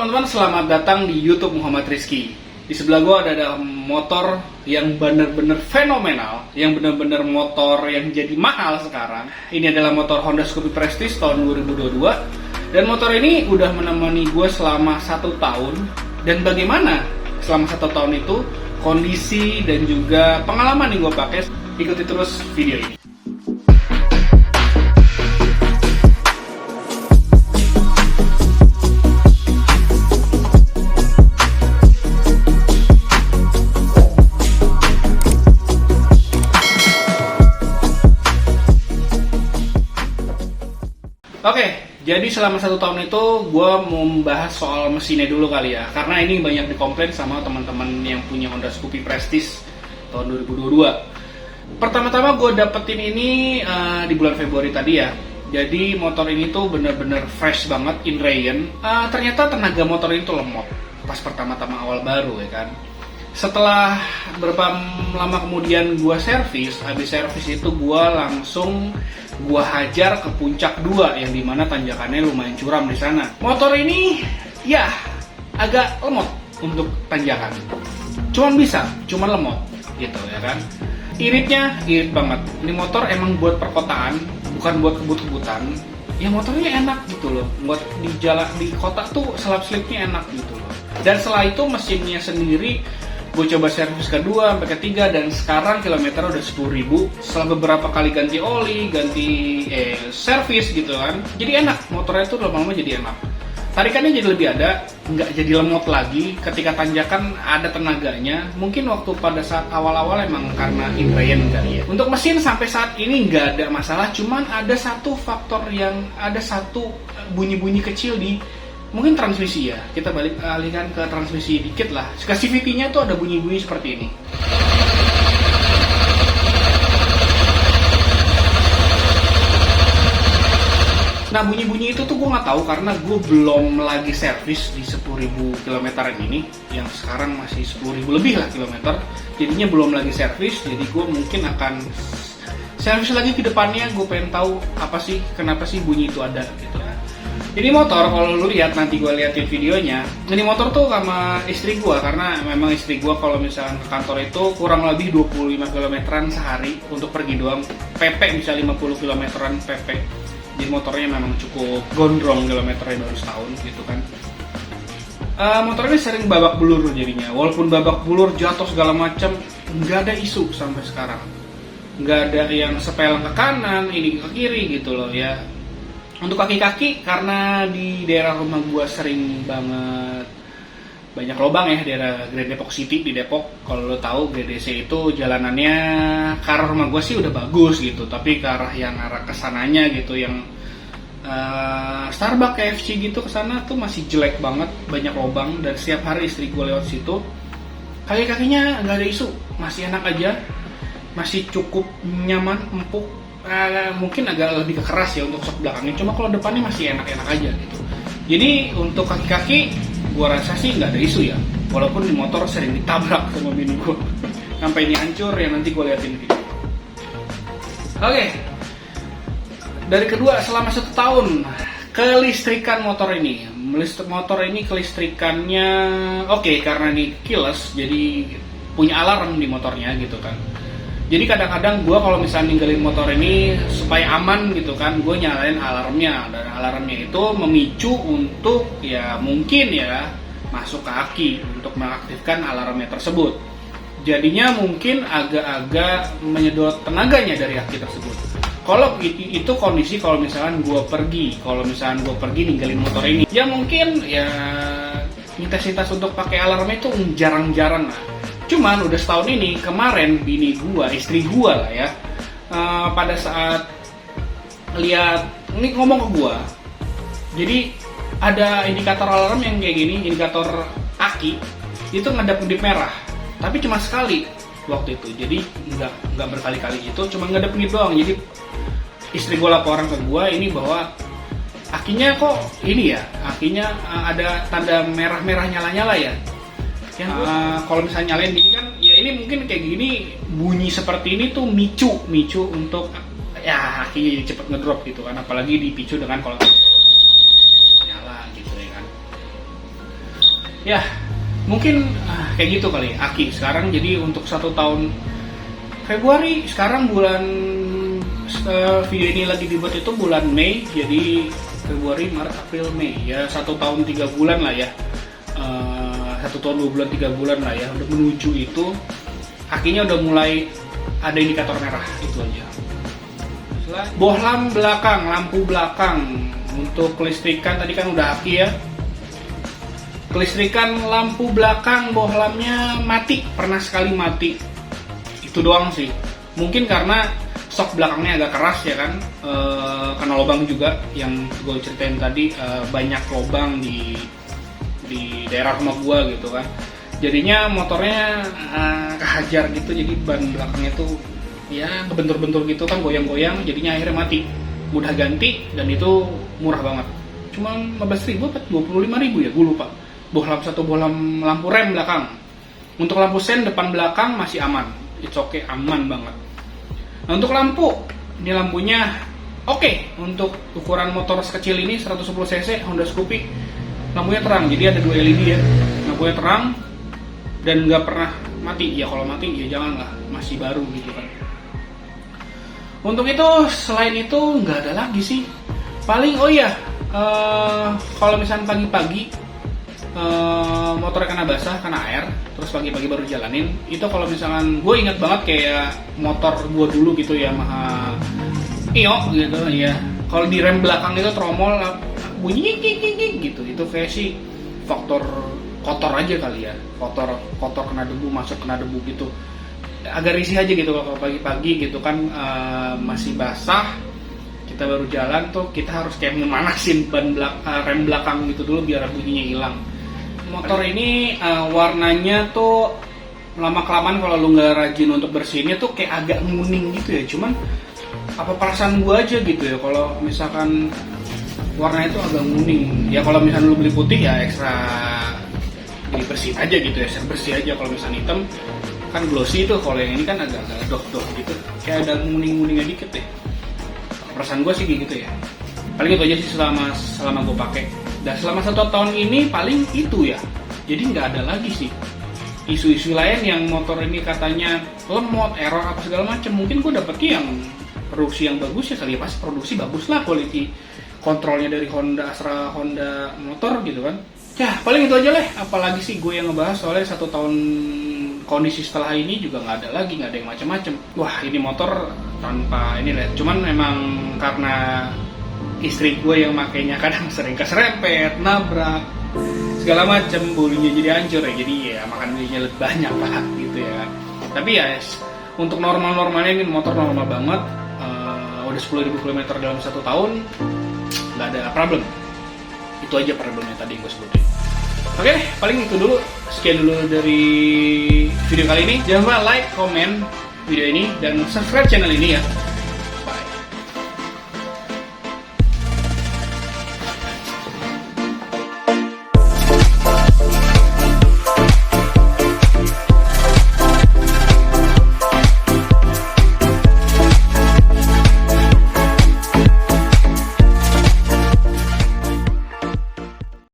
teman-teman, selamat datang di YouTube Muhammad Rizky. Di sebelah gue ada motor yang benar-benar fenomenal, yang benar-benar motor yang jadi mahal sekarang. Ini adalah motor Honda Scoopy Prestige tahun 2022. Dan motor ini udah menemani gue selama 1 tahun. Dan bagaimana selama 1 tahun itu kondisi dan juga pengalaman yang gue pakai, ikuti terus video ini. Oke, jadi selama 1 tahun itu gue mau membahas soal mesinnya dulu kali ya. Karena ini banyak dikomplain sama teman-teman yang punya Honda Scoopy Prestige tahun 2022. Pertama-tama gue dapetin ini di bulan Februari tadi ya. Jadi motor ini tuh bener-bener fresh banget, in rain. Ternyata tenaga motor ini tuh lemot pas pertama-tama awal baru ya kan. Setelah berapa lama kemudian gue servis, habis servis itu gue langsung hajar ke puncak 2 yang dimana tanjakannya lumayan curam di sana. Motor ini ya agak lemot untuk tanjakan. Cuman lemot gitu ya kan. Iritnya irit banget. Ini motor emang buat perkotaan, bukan buat kebut-kebutan. Ya motornya enak gitu loh. Buat di jalan di kota tuh selap-selipnya enak gitu loh. Dan setelah itu mesinnya sendiri gue coba servis kedua sampai ketiga dan sekarang kilometer udah 10.000 setelah beberapa kali ganti oli, ganti servis gitu kan. Jadi enak, motornya tuh lama-lama jadi enak. Tarikannya jadi lebih ada, nggak jadi lemot lagi. Ketika tanjakan ada tenaganya. Mungkin waktu pada saat awal-awal emang karena in rain kali ya. Untuk mesin sampai saat ini nggak ada masalah, cuman ada satu faktor yang ada satu bunyi-bunyi kecil di mungkin transmisi ya. Kita alihkan ke transmisi dikit lah. CVT-nya tuh ada bunyi-bunyi seperti ini. Nah bunyi-bunyi itu tuh gue nggak tahu karena gue belum lagi servis di 10.000 kilometeran ini. Yang sekarang masih 10.000 lebih lah kilometer. Jadinya belum lagi servis. Jadi gue mungkin akan servis lagi ke depannya. Gue pengen tahu apa sih, kenapa sih bunyi itu ada gitu. Ini motor kalau lu lihat nanti gue liatin videonya. Ini motor tuh sama istri gue karena memang istri gue kalau misalnya ke kantor itu kurang lebih 25 kilometeran sehari untuk pergi doang. PP bisa 50 kilometeran PP. Jadi motornya memang cukup gondrong kilometernya baru setahun gitu kan. Motor ini sering babak belur jadinya. Walaupun babak belur jatuh segala macam nggak ada isu sampai sekarang. Nggak ada yang sepelang ke kanan, ini ke kiri gitu loh ya. Untuk kaki-kaki, karena di daerah rumah gua sering banget banyak lubang ya, daerah Grand Depok City di Depok. Kalau lo tahu GDC itu jalanannya ke arah rumah gua sih udah bagus gitu, tapi ke arah yang arah kesananya gitu, yang Starbucks, KFC gitu kesana tuh masih jelek banget, banyak lubang. Dan setiap hari istri gua lewat situ, kaki-kakinya nggak ada isu, masih enak aja, masih cukup nyaman, empuk. Mungkin agak lebih keras ya untuk sok belakangnya, cuma kalau depannya masih enak-enak aja gitu. Jadi untuk kaki-kaki gua rasa sih nggak ada isu ya, walaupun di motor sering ditabrak sama bini gua sampai ini hancur ya, nanti gua liatin video. Oke. Dari kedua, selama 1 tahun kelistrikan motor ini kelistrikannya oke, karena ini keyless jadi punya alarm di motornya gitu kan. Jadi kadang-kadang gue kalau misalnya ninggalin motor ini supaya aman gitu kan, gue nyalain alarmnya. Dan alarmnya itu memicu untuk ya mungkin ya masuk ke aki untuk mengaktifkan alarmnya tersebut. Jadinya mungkin agak-agak menyedot tenaganya dari aki tersebut. Kalau itu kondisi kalau misalkan gue pergi ninggalin motor ini, ya mungkin ya intensitas untuk pakai alarmnya itu jarang-jarang lah. Cuman udah setahun ini, kemarin bini gua, istri gua lah ya, pada saat lihat ini ngomong ke gua, jadi ada indikator alarm yang kayak gini, indikator aki itu ngedap-ngedip merah, tapi cuma sekali waktu itu, jadi nggak berkali-kali itu, cuma ngedap-ngedip doang. Jadi istri gua laporan ke gua ini bahwa akinya kok ini ya, akinya ada tanda merah-merah nyala-nyala ya. Yang kalau misalnya nyalain gini kan, ya ini mungkin kayak gini bunyi seperti ini tuh micu untuk ya akhirnya jadi cepet ngedrop gitu kan, apalagi dipicu dengan kalau nyala gitu ya kan. Ya mungkin kayak gitu kali Aki sekarang. Jadi untuk 1 tahun Februari, sekarang bulan video ini lagi dibuat itu bulan Mei, jadi Februari, Maret, April, Mei, ya 1 tahun 3 bulan lah ya, 1 tahun 2 bulan 3 bulan lah ya, udah menuju itu. Akinya udah mulai ada indikator merah, itu aja. Bohlam belakang, lampu belakang untuk kelistrikan tadi kan udah aki ya. Kelistrikan lampu belakang bohlamnya mati, pernah sekali mati. Itu doang sih. Mungkin karena sok belakangnya agak keras ya kan, kena lubang juga yang gue ceritain tadi, banyak lubang di daerah rumah gue gitu kan. Jadinya motornya kehajar gitu, jadi ban belakangnya tuh ya kebentur-bentur gitu kan, goyang-goyang, jadinya akhirnya mati. Udah ganti dan itu murah banget, cuma 15.000 atau 25.000 ya, gue lupa. Bohlam satu, bohlam lampu rem belakang. Untuk lampu sen depan belakang masih aman, it's okay, aman banget. Nah untuk lampu, ini lampunya oke. Untuk ukuran motor sekecil ini 110 cc Honda Scoopy, lampunya terang, jadi ada 2 LED ya. Lampunya terang dan nggak pernah mati. Ya kalau mati ya janganlah, masih baru gitu kan. Untuk itu, selain itu nggak ada lagi sih. Paling kalau misalnya pagi-pagi motornya kena basah, kena air, terus pagi-pagi baru jalanin, itu kalau misalkan gue ingat banget kayak motor gue dulu gitu ya, Yamaha Mio gitu ya. Kalau di rem belakang itu tromol bunyi gitu, itu kayak sih faktor kotor aja kali ya, kotor kena debu, masuk kena debu gitu. Agak risih aja gitu kalau pagi-pagi gitu kan, masih basah, kita baru jalan tuh kita harus kayak memanasin rem belakang gitu dulu biar bunyinya hilang. Motor ini warnanya tuh lama-kelamaan kalau lu nggak rajin untuk bersihinnya tuh kayak agak nguning gitu ya. Cuman apa perasaan gua aja gitu ya, kalau misalkan warnanya tuh agak nguning. Ya kalau misalkan lu beli putih ya ekstra dibersihin aja gitu ya, bersih aja. Kalau misalkan hitam kan glossy tuh, kalau yang ini kan agak doh gitu, kayak ada nguning-nguningnya dikit deh. Perasaan gua sih gitu ya. Paling itu aja sih selama gue pakai. Dan selama 1 tahun ini paling itu ya. Jadi nggak ada lagi sih isu-isu lain yang motor ini katanya lemot, error apa segala macam. Mungkin gue dapetnya yang produksi yang bagus ya kali ya, pas produksi bagus lah, quality kontrolnya dari Honda, Astra Honda motor gitu kan. Ya paling itu aja lah. Apalagi sih gue yang ngebahas, soalnya 1 tahun kondisi setelah ini juga nggak ada lagi, nggak ada yang macam-macam. Wah ini motor tanpa ini lah. Cuman memang karena istri gue yang makainya kadang sering keserempet, nabrak, segala macam, bodinya jadi hancur ya. Jadi ya makan duitnya lebih banyak lah gitu ya. Tapi ya untuk normal-normalnya ini motor normal banget. Udah 10.000 km dalam 1 tahun, nggak ada problem. Itu aja problemnya tadi yang gue sebutin. Oke, paling itu dulu. Sekian dulu dari video kali ini. Jangan lupa like, komen video ini, dan subscribe channel ini ya.